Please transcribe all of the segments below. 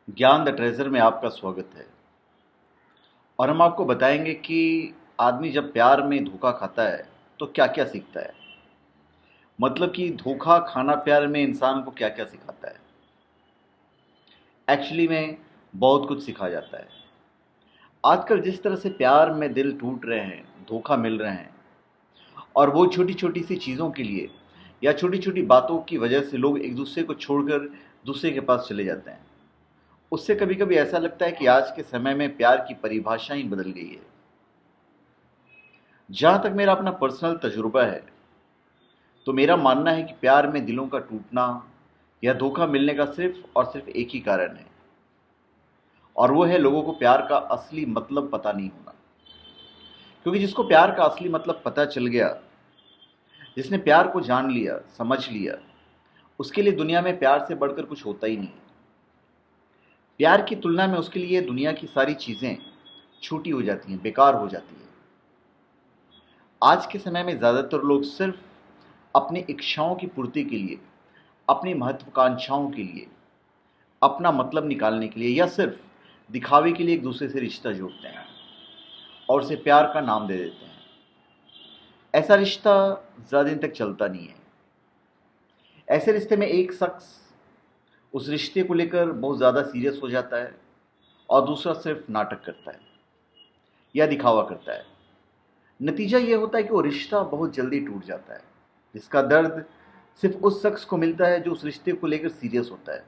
ज्ञान the treasure में आपका स्वागत है। और हम आपको बताएंगे कि आदमी जब प्यार में धोखा खाता है तो क्या क्या सीखता है। मतलब कि धोखा खाना प्यार में इंसान को क्या क्या सिखाता है। एक्चुअली में बहुत कुछ सिखा जाता है। आजकल जिस तरह से प्यार में दिल टूट रहे हैं, धोखा मिल रहे हैं, और वो छोटी छोटी सी चीज़ों के लिए या छोटी छोटी बातों की वजह से लोग एक दूसरे को छोड़कर दूसरे के पास चले जाते हैं। उससे कभी कभी ऐसा लगता है कि आज के समय में प्यार की परिभाषा ही बदल गई है। जहां तक मेरा अपना पर्सनल तजुर्बा है, तो मेरा मानना है कि प्यार में दिलों का टूटना या धोखा मिलने का सिर्फ और सिर्फ एक ही कारण है, और वो है लोगों को प्यार का असली मतलब पता नहीं होना। क्योंकि जिसको प्यार का असली मतलब पता चल गया, जिसने प्यार को जान लिया, समझ लिया, उसके लिए दुनिया में प्यार से बढ़कर कुछ होता ही नहीं। प्यार की तुलना में उसके लिए दुनिया की सारी चीज़ें छोटी हो जाती हैं, बेकार हो जाती हैं। आज के समय में ज़्यादातर लोग सिर्फ अपनी इच्छाओं की पूर्ति के लिए, अपनी महत्वाकांक्षाओं के लिए, अपना मतलब निकालने के लिए या सिर्फ दिखावे के लिए एक दूसरे से रिश्ता जोड़ते हैं और उसे प्यार का नाम दे देते हैं। ऐसा रिश्ता ज़्यादा दिन तक चलता नहीं है। ऐसे रिश्ते में एक शख्स उस रिश्ते को लेकर बहुत ज़्यादा सीरियस हो जाता है और दूसरा सिर्फ नाटक करता है या दिखावा करता है। नतीजा ये होता है कि वो रिश्ता बहुत जल्दी टूट जाता है, जिसका दर्द सिर्फ उस शख्स को मिलता है जो उस रिश्ते को लेकर सीरियस होता है।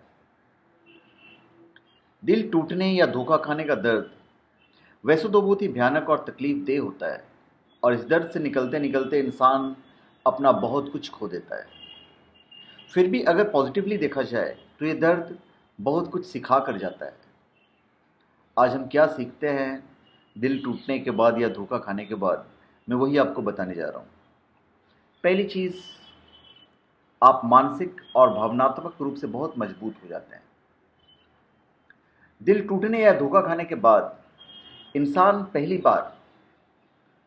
दिल टूटने या धोखा खाने का दर्द वैसे तो बहुत ही भयानक और तकलीफ देह होता है, और इस दर्द से निकलते निकलते इंसान अपना बहुत कुछ खो देता है। फिर भी अगर पॉजिटिवली देखा जाए तो ये दर्द बहुत कुछ सिखा कर जाता है। आज हम क्या सीखते हैं दिल टूटने के बाद या धोखा खाने के बाद, मैं वही आपको बताने जा रहा हूँ। पहली चीज़, आप मानसिक और भावनात्मक रूप से बहुत मजबूत हो जाते हैं। दिल टूटने या धोखा खाने के बाद इंसान पहली बार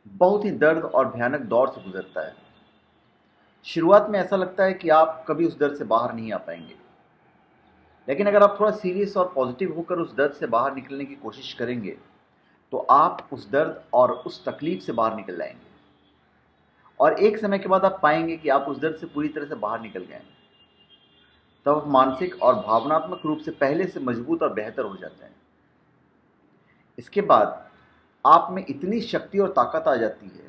बहुत ही दर्द और भयानक दौर से गुजरता है। शुरुआत में ऐसा लगता है कि आप कभी उस दर्द से बाहर नहीं आ पाएंगे, लेकिन अगर आप थोड़ा सीरियस और पॉजिटिव होकर उस दर्द से बाहर निकलने की कोशिश करेंगे तो आप उस दर्द और उस तकलीफ से बाहर निकल जाएंगे, और एक समय के बाद आप पाएंगे कि आप उस दर्द से पूरी तरह से बाहर निकल गए हैं। तब आप मानसिक और भावनात्मक रूप से पहले से मजबूत और बेहतर हो जाते हैं। इसके बाद आप में इतनी शक्ति और ताकत आ जाती है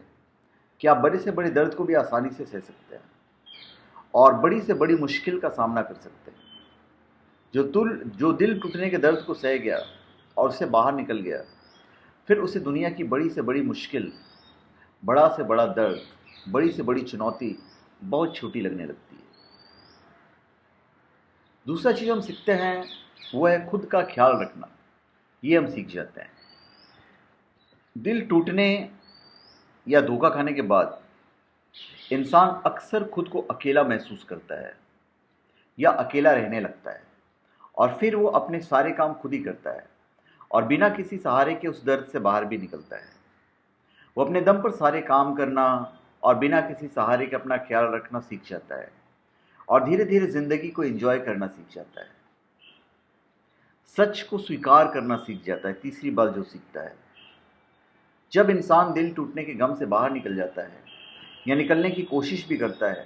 कि आप बड़े से बड़े दर्द को भी आसानी से सह सकते हैं और बड़ी से बड़ी मुश्किल का सामना कर सकते हैं। जो दिल टूटने के दर्द को सह गया और उससे बाहर निकल गया, फिर उसे दुनिया की बड़ी से बड़ी मुश्किल, बड़ा से बड़ा दर्द, बड़ी से बड़ी चुनौती बहुत छोटी लगने लगती है। दूसरा चीज़ हम सीखते हैं वो है खुद का ख्याल रखना। ये हम सीख जाते हैं। दिल टूटने या धोखा खाने के बाद इंसान अक्सर खुद को अकेला महसूस करता है या अकेला रहने लगता है, और फिर वो अपने सारे काम खुद ही करता है और बिना किसी सहारे के उस दर्द से बाहर भी निकलता है। वो अपने दम पर सारे काम करना और बिना किसी सहारे के अपना ख्याल रखना सीख जाता है, और धीरे धीरे जिंदगी को एंजॉय करना सीख जाता है। सच को स्वीकार करना सीख जाता है। तीसरी बात जो सीखता है, जब इंसान दिल टूटने के गम से बाहर निकल जाता है या निकलने की कोशिश भी करता है,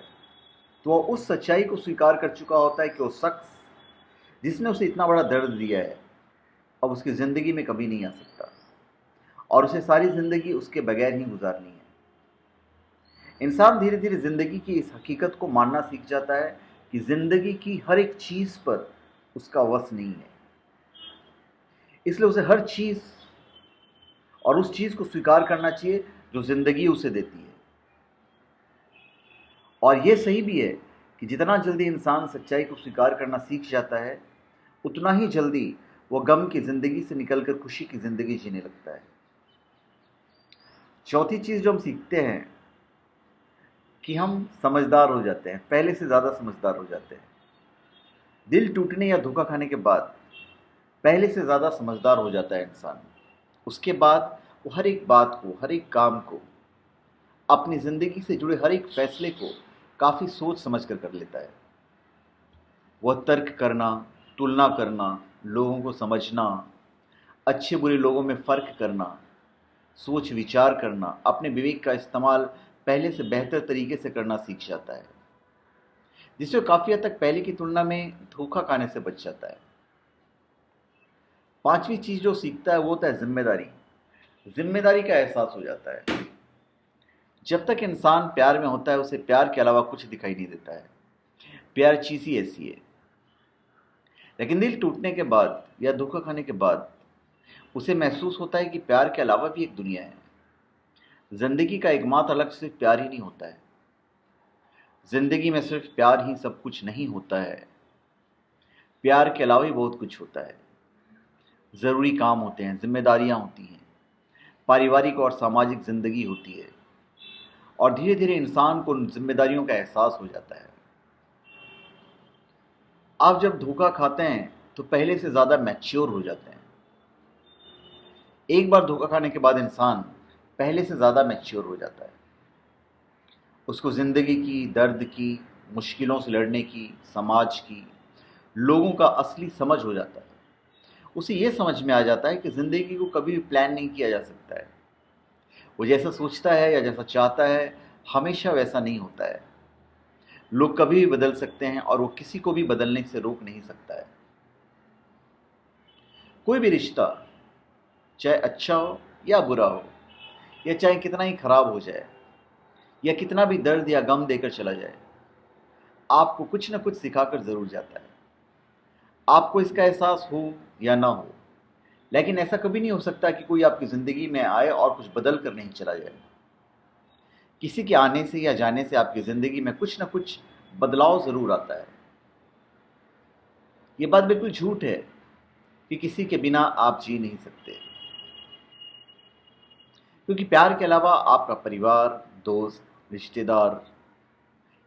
तो वह उस सच्चाई को स्वीकार कर चुका होता है कि वो शख्स जिसने उसे इतना बड़ा दर्द दिया है अब उसकी ज़िंदगी में कभी नहीं आ सकता, और उसे सारी ज़िंदगी उसके बगैर ही गुजारनी है। इंसान धीरे धीरे ज़िंदगी की इस हकीकत को मानना सीख जाता है कि ज़िंदगी की हर एक चीज़ पर उसका वश नहीं है। इसलिए उसे हर चीज़ और उस चीज़ को स्वीकार करना चाहिए जो ज़िंदगी उसे देती है। और ये सही भी है कि जितना जल्दी इंसान सच्चाई को स्वीकार करना सीख जाता है, उतना ही जल्दी वो गम की ज़िंदगी से निकलकर खुशी की ज़िंदगी जीने लगता है। चौथी चीज़ जो हम सीखते हैं कि हम समझदार हो जाते हैं, पहले से ज़्यादा समझदार हो जाते हैं। दिल टूटने या धोखा खाने के बाद पहले से ज़्यादा समझदार हो जाता है इंसान। उसके बाद वो हर एक बात को, हर एक काम को, अपनी ज़िंदगी से जुड़े हर एक फैसले को काफ़ी सोच समझ कर लेता है। वह तर्क करना, तुलना करना, लोगों को समझना, अच्छे बुरे लोगों में फ़र्क करना, सोच विचार करना, अपने विवेक का इस्तेमाल पहले से बेहतर तरीके से करना सीख जाता है, जिससे काफ़ी हद तक पहले की तुलना में धोखा खाने से बच जाता है। पांचवी चीज़ जो सीखता है वो होता है जिम्मेदारी। जिम्मेदारी का एहसास हो जाता है। जब तक इंसान प्यार में होता है उसे प्यार के अलावा कुछ दिखाई नहीं देता है। प्यार चीज़ ही ऐसी है। लेकिन दिल टूटने के बाद या धोखा खाने के बाद उसे महसूस होता है कि प्यार के अलावा भी एक दुनिया है। जिंदगी का एकमात्र लक्ष्य सिर्फ प्यार ही नहीं होता है। जिंदगी में सिर्फ प्यार ही सब कुछ नहीं होता है। प्यार के अलावा भी बहुत कुछ होता है। ज़रूरी काम होते हैं, जिम्मेदारियां होती हैं, पारिवारिक और सामाजिक जिंदगी होती है, और धीरे धीरे इंसान को उन जिम्मेदारियों का एहसास हो जाता है। आप जब धोखा खाते हैं तो पहले से ज़्यादा मैच्योर हो जाते हैं। एक बार धोखा खाने के बाद इंसान पहले से ज़्यादा मैच्योर हो जाता है। उसको ज़िंदगी की, दर्द की, मुश्किलों से लड़ने की, समाज की, लोगों का असली समझ हो जाता है। उसे ये समझ में आ जाता है कि ज़िंदगी को कभी भी प्लान नहीं किया जा सकता है। वो जैसा सोचता है या जैसा चाहता है हमेशा वैसा नहीं होता है। लोग कभी भी बदल सकते हैं और वो किसी को भी बदलने से रोक नहीं सकता है। कोई भी रिश्ता चाहे अच्छा हो या बुरा हो, या चाहे कितना ही खराब हो जाए, या कितना भी दर्द या गम देकर चला जाए, आपको कुछ न कुछ सिखाकर ज़रूर जाता है। आपको इसका एहसास हो या ना हो, लेकिन ऐसा कभी नहीं हो सकता कि कोई आपकी ज़िंदगी में आए और कुछ बदल कर नहीं चला जाए। किसी के आने से या जाने से आपकी ज़िंदगी में कुछ न कुछ बदलाव ज़रूर आता है। ये बात बिल्कुल झूठ है कि किसी के बिना आप जी नहीं सकते, क्योंकि प्यार के अलावा आपका परिवार, दोस्त, रिश्तेदार,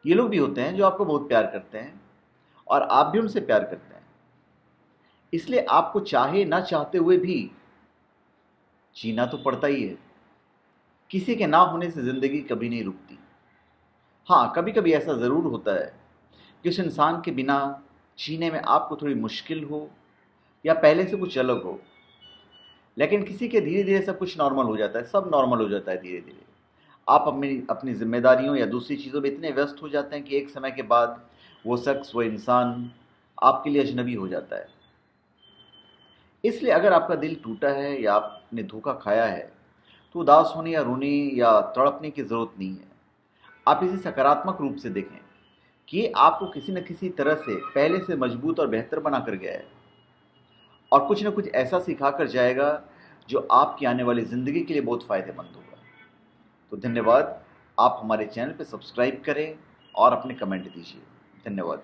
ये लोग भी होते हैं जो आपको बहुत प्यार करते हैं और आप भी उनसे प्यार करते हैं। इसलिए आपको चाहे ना चाहते हुए भी जीना तो पड़ता ही है। किसी के ना होने से ज़िंदगी कभी नहीं रुकती। हाँ, कभी कभी ऐसा ज़रूर होता है कि उस इंसान के बिना जीने में आपको थोड़ी मुश्किल हो या पहले से कुछ अलग हो, लेकिन किसी के धीरे धीरे सब कुछ नॉर्मल हो जाता है। सब नॉर्मल हो जाता है धीरे धीरे। आप अपनी अपनी जिम्मेदारियों या दूसरी चीज़ों में इतने व्यस्त हो जाते हैं कि एक समय के बाद वो शख्स, वो इंसान आपके लिए अजनबी हो जाता है। इसलिए अगर आपका दिल टूटा है या आपने धोखा खाया है तो उदास होने या रोने या तड़पने की ज़रूरत नहीं है। आप इसे सकारात्मक रूप से देखें कि ये आपको किसी न किसी तरह से पहले से मजबूत और बेहतर बना कर गया है, और कुछ न कुछ ऐसा सिखा कर जाएगा जो आपकी आने वाली ज़िंदगी के लिए बहुत फ़ायदेमंद होगा। तो धन्यवाद। आप हमारे चैनल पर सब्सक्राइब करें और अपने कमेंट दीजिए। धन्यवाद।